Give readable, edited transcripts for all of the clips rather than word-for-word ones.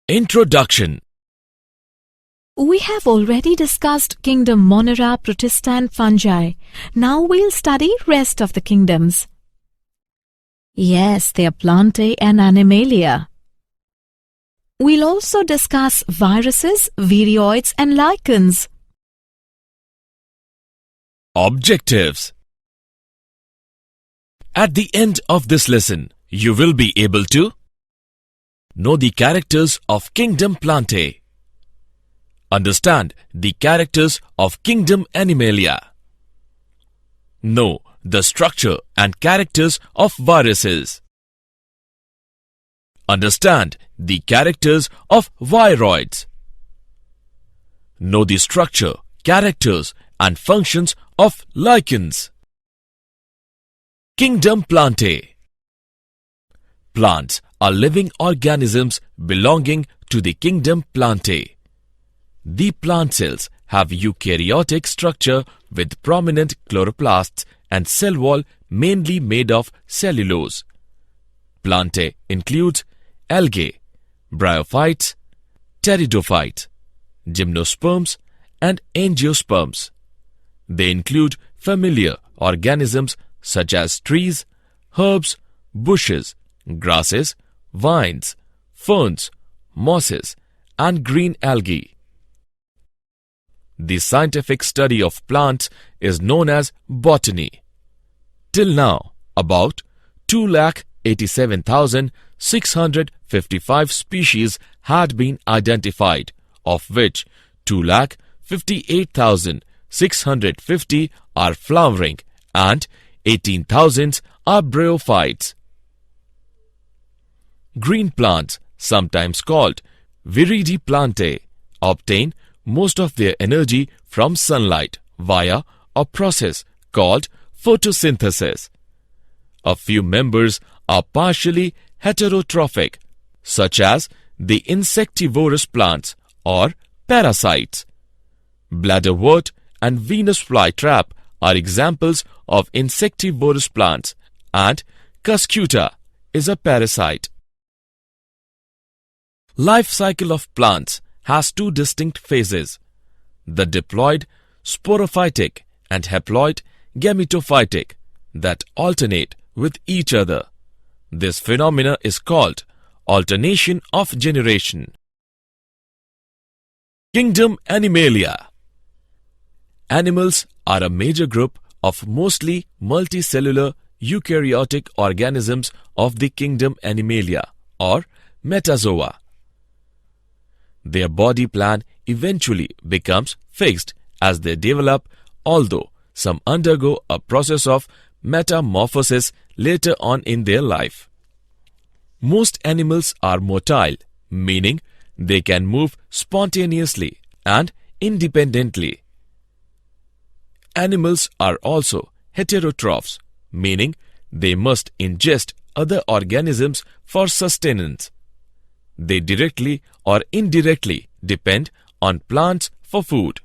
Introduction. We have already discussed kingdom Monera, Protista and fungi. Now we'll study rest of the kingdoms. Yes, they are Plantae and Animalia. We'll also discuss viruses, viroids and lichens. Objectives. At the end of this lesson, you will be able to know the characters of kingdom Plantae. Understand the characters of kingdom Animalia. Know the structure and characters of viruses. Understand the characters of viroids. Know the structure, characters and functions of lichens. Kingdom Plantae. Plants are living organisms belonging to the kingdom Plantae. The plant cells have eukaryotic structure with prominent chloroplasts and cell wall mainly made of cellulose. Plantae includes algae, bryophytes, pteridophytes, gymnosperms and angiosperms. They include familiar organisms such as trees, herbs, bushes, grasses, vines, ferns, mosses and green algae. The scientific study of plants is known as botany. Till now, about 2,87,655 species had been identified, of which 2,58,650 are flowering and 18,000 are bryophytes. Green plants, sometimes called Viridiplantae, obtain most of their energy from sunlight via a process called photosynthesis. A few members are partially heterotrophic, such as the insectivorous plants or parasites. Bladderwort and Venus flytrap are examples of insectivorous plants, and Cuscuta is a parasite. Life cycle of plants has two distinct phases: the diploid sporophytic and haploid gametophytic, that alternate with each other. This phenomena is called alternation of generation. Kingdom Animalia. Animals are a major group of mostly multicellular eukaryotic organisms of the kingdom Animalia or metazoa. Their body plan eventually becomes fixed as they develop, although some undergo a process of metamorphosis later on in their life. Most animals are motile, meaning they can move spontaneously and independently. Animals are also heterotrophs, meaning they must ingest other organisms for sustenance. They directly or indirectly depend on plants for food.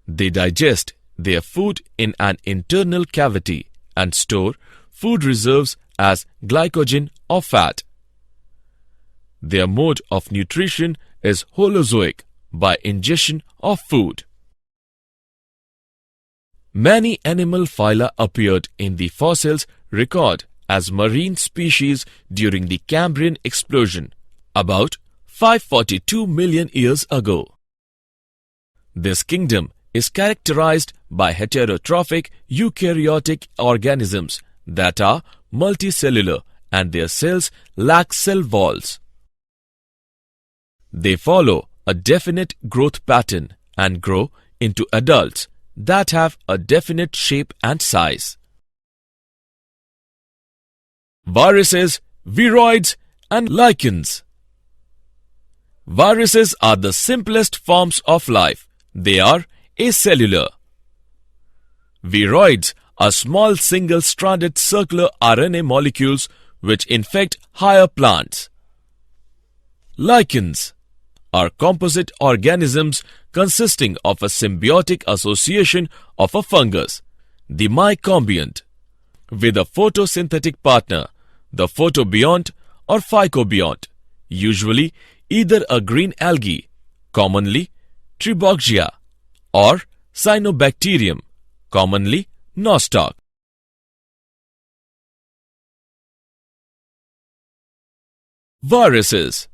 They digest their food in an internal cavity and store food reserves as glycogen or fat. Their mode of nutrition is holozoic, by ingestion of food. Many animal phyla appeared in the fossils record as marine species during the Cambrian explosion, about 542 million years ago. This kingdom is characterized by heterotrophic eukaryotic organisms that are multicellular and their cells lack cell walls. They follow a definite growth pattern and grow into adults that have a definite shape and size. Viruses, viroids and lichens. Viruses are the simplest forms of life. They are acellular. Viroids are small single-stranded circular RNA molecules which infect higher plants. Lichens are composite organisms consisting of a symbiotic association of a fungus, the mycombionт, with a photosynthetic partner, the photobionт or phycobionт, usually either a green algae, commonly Tribauxia, or Cyanobacterium, commonly Nostoc. Viruses.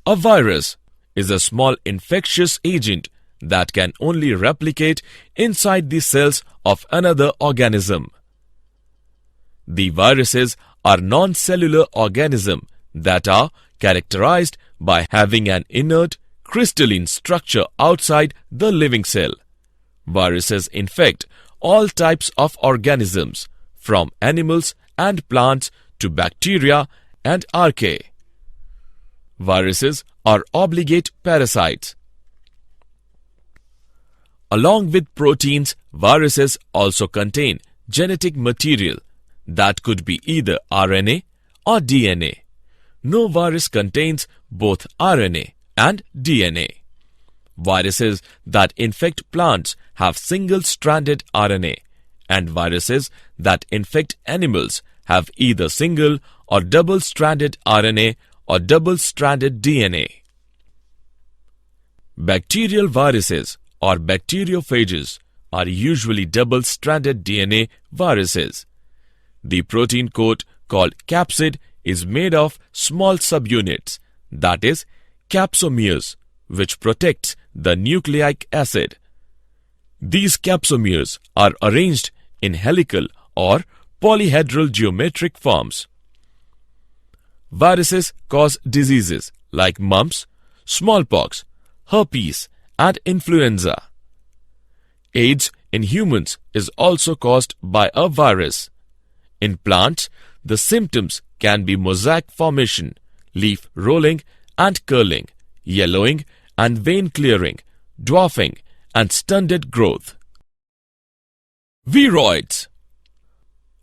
A virus is a small infectious agent that can only replicate inside the cells of another organism. The viruses are non-cellular organisms that are characterized by having an inert, crystalline structure outside the living cell. Viruses infect all types of organisms, from animals and plants to bacteria and archaea. Viruses are obligate parasites. Along with proteins, viruses also contain genetic material that could be either RNA or DNA. No virus contains both RNA and DNA. Viruses that infect plants have single-stranded RNA, and viruses that infect animals have either single or double-stranded RNA or double-stranded DNA. Bacterial viruses or bacteriophages are usually double-stranded DNA viruses. The protein coat called capsid is made of small subunits, that is, capsomeres, which protects the nucleic acid. These capsomeres are arranged in helical or polyhedral geometric forms. Viruses cause diseases like mumps, smallpox, herpes, and influenza. AIDS in humans is also caused by a virus. In plants, the symptoms can be mosaic formation, leaf rolling and curling, yellowing and vein clearing, dwarfing, and stunted growth. Viroids.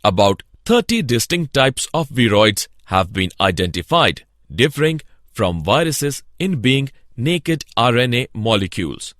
About 30 distinct types of viroids have been identified, differing from viruses in being naked RNA molecules.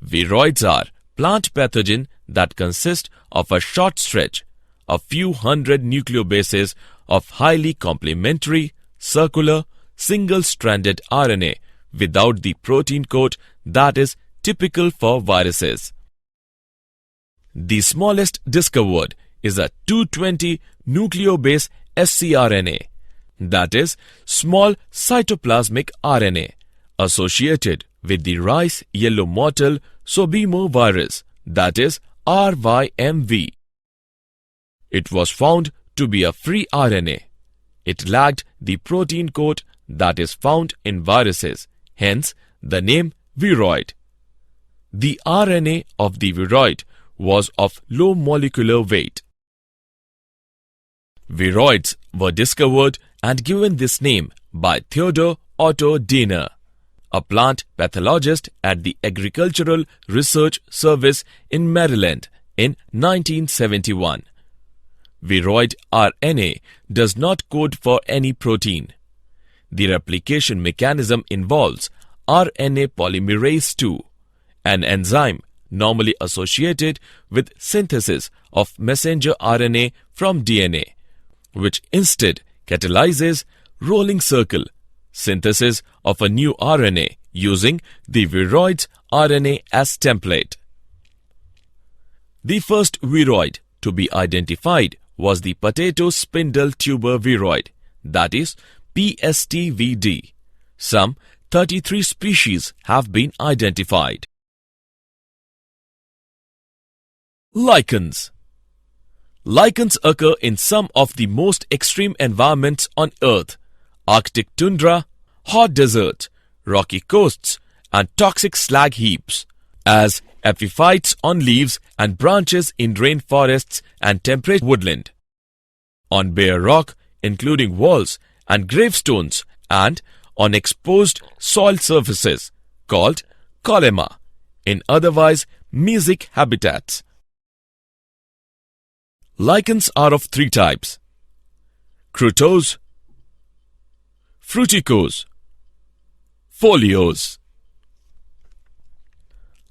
Viroids are plant pathogens that consist of a short stretch, a few hundred nucleobases of highly complementary, circular, single-stranded RNA without the protein coat that is typical for viruses. The smallest discovered is a 220 nucleobase scRNA, that is, small cytoplasmic RNA, associated with the rice yellow mottle sorbemovirus, that is, RYMV. It was found to be a free RNA. It lacked the protein coat that is found in viruses, hence the name viroid. The RNA of the viroid was of low molecular weight. Viroids were discovered and given this name by Theodor Otto Diener, a plant pathologist at the Agricultural Research Service in Maryland in 1971. Viroid RNA does not code for any protein. The replication mechanism involves RNA polymerase II, an enzyme normally associated with synthesis of messenger RNA from DNA, which instead catalyzes rolling circle synthesis of a new RNA using the viroid's RNA as template. The first viroid to be identified was the potato spindle tuber viroid, that is PSTVD. Some 33 species have been identified. Lichens. Lichens occur in some of the most extreme environments on Earth: Arctic tundra, hot desert, rocky coasts, and toxic slag heaps, as epiphytes on leaves and branches in rainforests and temperate woodland, on bare rock, including walls and gravestones, and on exposed soil surfaces, called colema, in otherwise mesic habitats. Lichens are of three types: crotose, fruticose, foliose.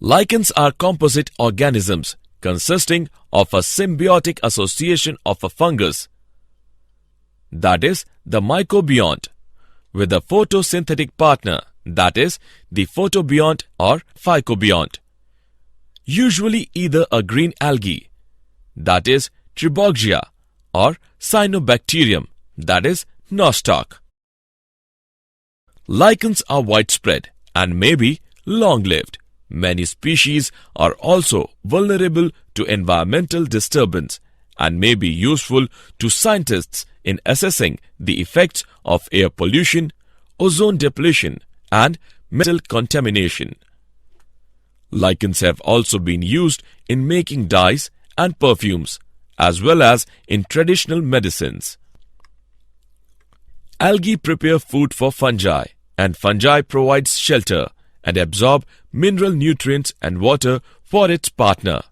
Lichens are composite organisms consisting of a symbiotic association of a fungus, that is, the mycobiont, with a photosynthetic partner, that is, the photobiont or phycobiont. Usually either a green algae, that is, Tribauxia, or Cyanobacterium, that is, nostoc. Lichens are widespread and may be long-lived. Many species are also vulnerable to environmental disturbance and may be useful to scientists in assessing the effects of air pollution, ozone depletion, and metal contamination. Lichens have also been used in making dyes and perfumes, as well as in traditional medicines. Algae prepare food for fungi, and fungi provides shelter and absorb mineral nutrients and water for its partner.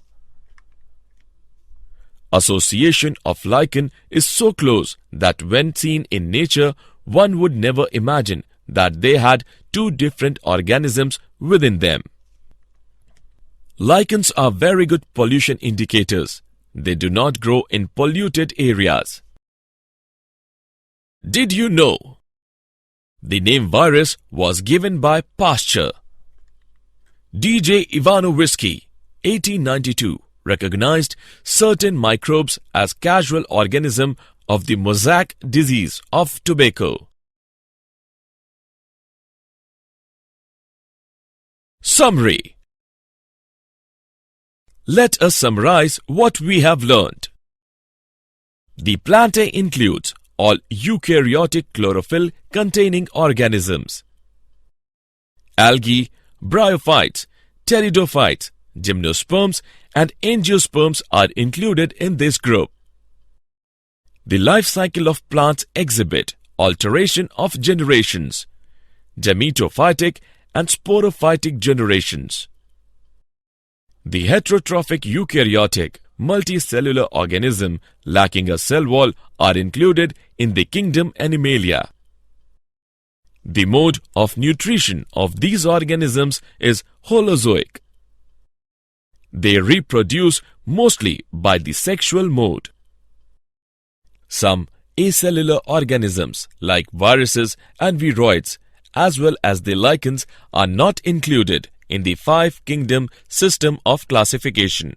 Association of lichen is so close that when seen in nature, one would never imagine that they had two different organisms within them. Lichens are very good pollution indicators. They do not grow in polluted areas. Did you know? The name virus was given by Pasteur. D.J. Ivanovisky, 1892, recognized certain microbes as casual organism of the mosaic disease of tobacco. Summary. Let us summarize what we have learned. The Plantae includes all eukaryotic chlorophyll-containing organisms. Algae, bryophytes, pteridophytes, gymnosperms and angiosperms are included in this group. The life cycle of plants exhibit alteration of generations, gametophytic and sporophytic generations. The heterotrophic eukaryotic multicellular organism lacking a cell wall are included in the kingdom Animalia. The mode of nutrition of these organisms is holozoic. They reproduce mostly by the sexual mode. Some acellular organisms like viruses and viroids as well as the lichens are not included in the five kingdom system of classification.